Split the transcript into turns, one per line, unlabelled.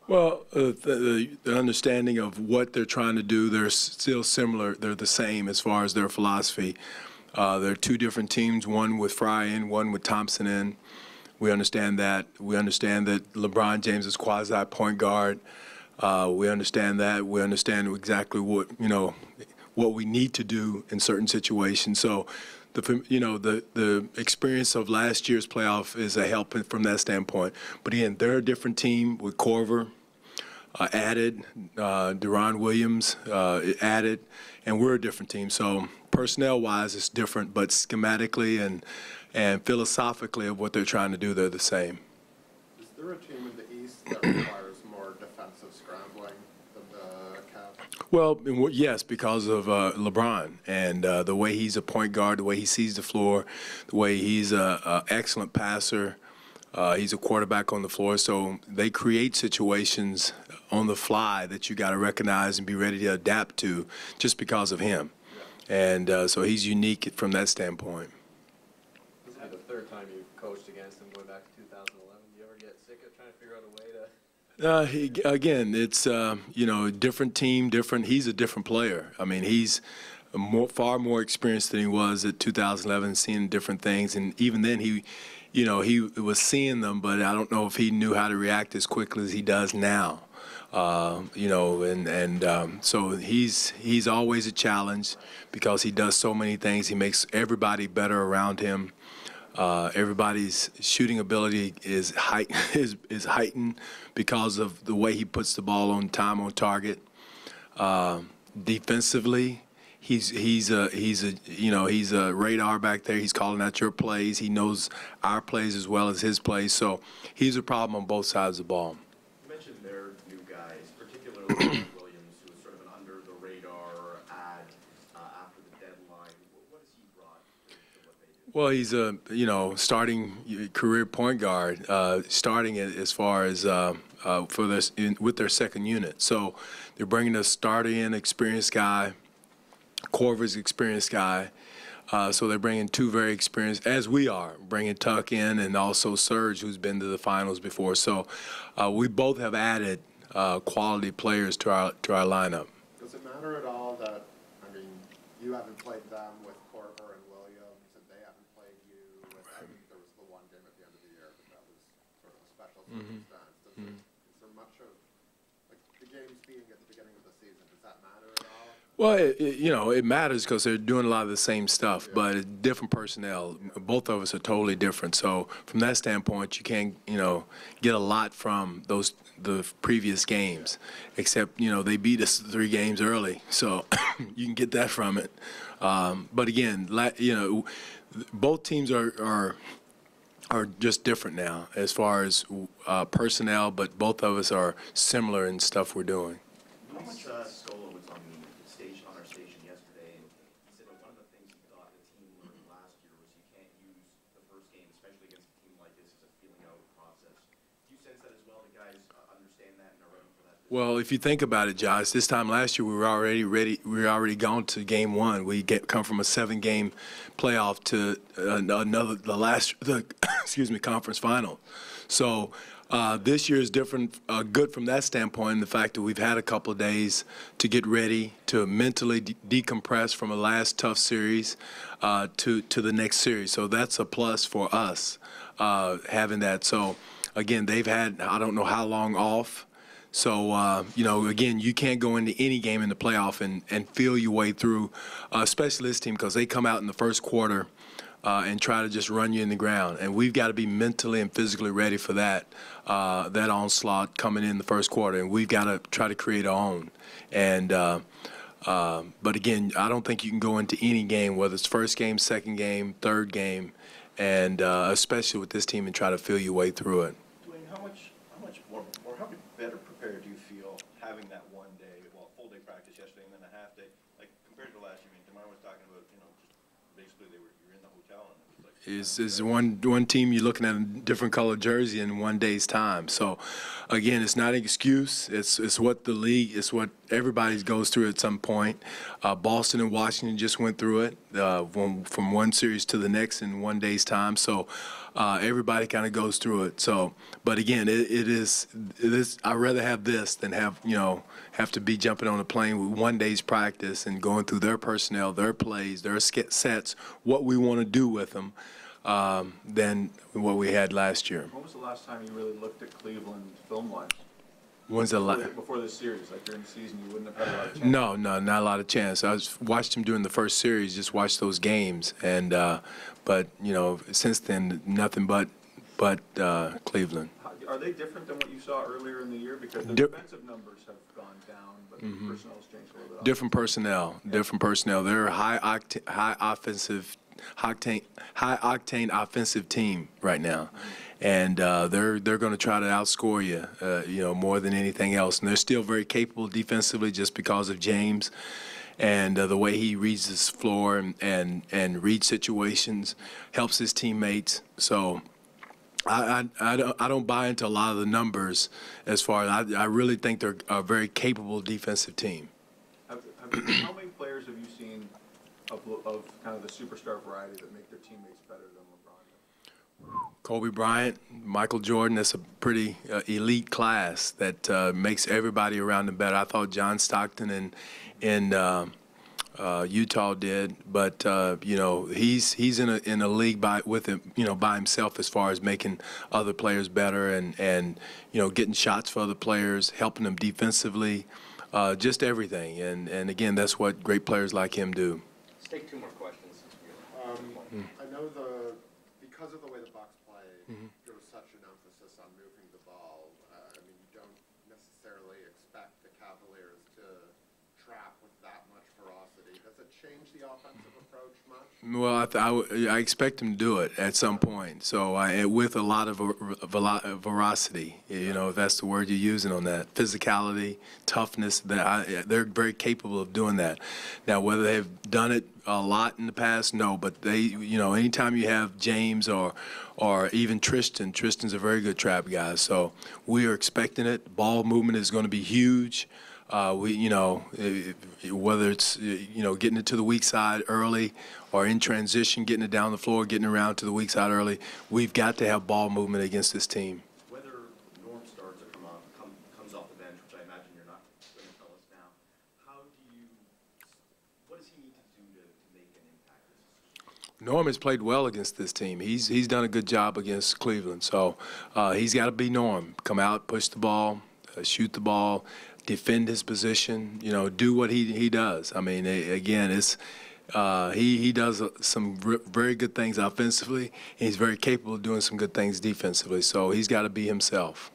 Well, the understanding of what they're trying to do, they're still similar. They're the same as far as their philosophy. They're two different teams, one with Fry in, one with Thompson in. We understand that. We understand that LeBron James is quasi point guard. We understand that. We understand exactly what we need to do in certain situations. So, the experience of last year's playoff is a help from that standpoint. But again, they're a different team with Corver added, Deron Williams added, and we're a different team. So personnel-wise, it's different, but schematically and philosophically of what they're trying to do, they're the same.
Is there a team in the East that requires more defensive scrambling than the Cavs?
Well, yes, because of LeBron and the way he's a point guard, the way he sees the floor, the way he's an excellent passer. He's a quarterback on the floor, so they create situations on the fly that you got to recognize and be ready to adapt to just because of him. And so he's unique from that standpoint.
This is the third time you've coached against him going back to 2011. Do you ever get sick of trying to figure out a way to?
Again, it's different team, different. He's a different player. I mean, he's far more experienced than he was at 2011, seeing different things, and even then he was seeing them, but I don't know if he knew how to react as quickly as he does now. So he's always a challenge because he does so many things. He makes everybody better around him. Everybody's shooting ability is heightened because of the way he puts the ball on time, on target. Defensively, he's a radar back there. He's calling out your plays. He knows our plays as well as his plays. So he's a problem on both sides of the ball.
You mentioned their new guys, particularly Williams, who was sort of an under-the-radar ad after the deadline. What has he brought to what they do?
Well, he's a starting career point guard, starting it as far as with their second unit. So they're bringing a starter in, experienced guy. Corver's experienced guy. So they're bringing two very experienced, as we are, bringing Tuck in and also Serge, who's been to the finals before. So we both have added quality players to our lineup.
Does it matter at all that, you haven't played them with Corver and Williams, and they haven't played you? I think there was the one game at the end of the year, but that was sort of a special circumstance. Is there much of, the games being at the beginning of the season, does that matter at all?
Well, it matters because they're doing a lot of the same stuff, but it's different personnel. Both of us are totally different. So from that standpoint, you can't, get a lot from the previous games, except, they beat us 3 games early. So you can get that from it. But again, both teams are just different now as far as personnel, but both of us are similar in stuff we're doing.
How much Scola was on our station yesterday, and he said that one of the things he thought the team learned last year was you can't use the first game, especially against a team like this, as a feeling out process. Do you sense that as well? The guys understand that and are ready for that?
Well, if you think about it, Josh, this time last year we were already ready. We were already gone to game 1. We come from a 7-game playoff to conference final. So this year is different, good from that standpoint, the fact that we've had a couple of days to get ready, to mentally decompress from a last tough series to the next series. So that's a plus for us, having that. So, again, they've had I don't know how long off. So, again, you can't go into any game in the playoff and feel your way through, especially this team, because they come out in the first quarter and try to just run you in the ground. And we've got to be mentally and physically ready for that onslaught coming in the first quarter. And we've got to try to create our own. And but, again, I don't think you can go into any game, whether it's first game, second game, third game, and especially with this team, and try to feel your way through it.
Dwane, how much more, or how much better prepared do you feel having that one day, full-day practice yesterday and then a half day, compared to last year? I mean, DeMar was talking about, just basically you're in the hotel and it was like
Is one team you're looking at a different color jersey in one day's time. So, again, it's not an excuse. It's what the league, it's what everybody goes through at some point. Boston and Washington just went through it from one series to the next in one day's time. So, everybody kind of goes through it. So, but again, it is. I'd rather have this than have to be jumping on a plane with one day's practice and going through their personnel, their plays, their sets, what we want to do with them, than what we had last year.
When was the last time you really looked at Cleveland film-wise?
When's the
Before this series, like during the season, you wouldn't have had a lot of chance?
No, not a lot of chance. I watched him during the first series, just watched those games, and but since then nothing but Cleveland.
Are they different than what you saw earlier in the year? Because the defensive numbers have gone down, but the personnel has changed a little bit.
Different personnel. They're a high octane offensive team right now, and they're going to try to outscore you, more than anything else. And they're still very capable defensively, just because of James and the way he reads his floor and reads situations, helps his teammates. So I don't buy into a lot of the numbers as far as I really think they're a very capable defensive team.
How many players have you seen of kind of the superstar variety that make their teammates better than LeBron?
Kobe Bryant, Michael Jordan, that's a pretty elite class that makes everybody around them better. I thought John Stockton in Utah did, but he's in a league by himself as far as making other players better and getting shots for other players, helping them defensively, just everything. And again, that's what great players like him do.
Let's take two more questions.
I know because of the way the Bucks play, there was such an emphasis on moving the ball. You don't necessarily expect the Cavaliers to trap with that much ferocity. Does it change the offensive approach much?
Well, I expect him to do it at some point. So with a lot of veracity, if that's the word you're using on that, physicality, toughness. They're very capable of doing that. Now, whether they've done it a lot in the past, no. But anytime you have James or even Tristan's a very good trap guy. So we are expecting it. Ball movement is going to be huge. Whether it's getting it to the weak side early or in transition, getting it down the floor, getting around to the weak side early, we've got to have ball movement against this team.
Whether Norm starts or comes off the bench, which I imagine you're not going to tell us now, what does he need to do to make an impact?
Norm has played well against this team. He's done a good job against Cleveland. So he's got to be Norm. Come out, push the ball, shoot the ball, defend his position, do what he does. Again, it's he does some very good things offensively. And he's very capable of doing some good things defensively. So he's got to be himself.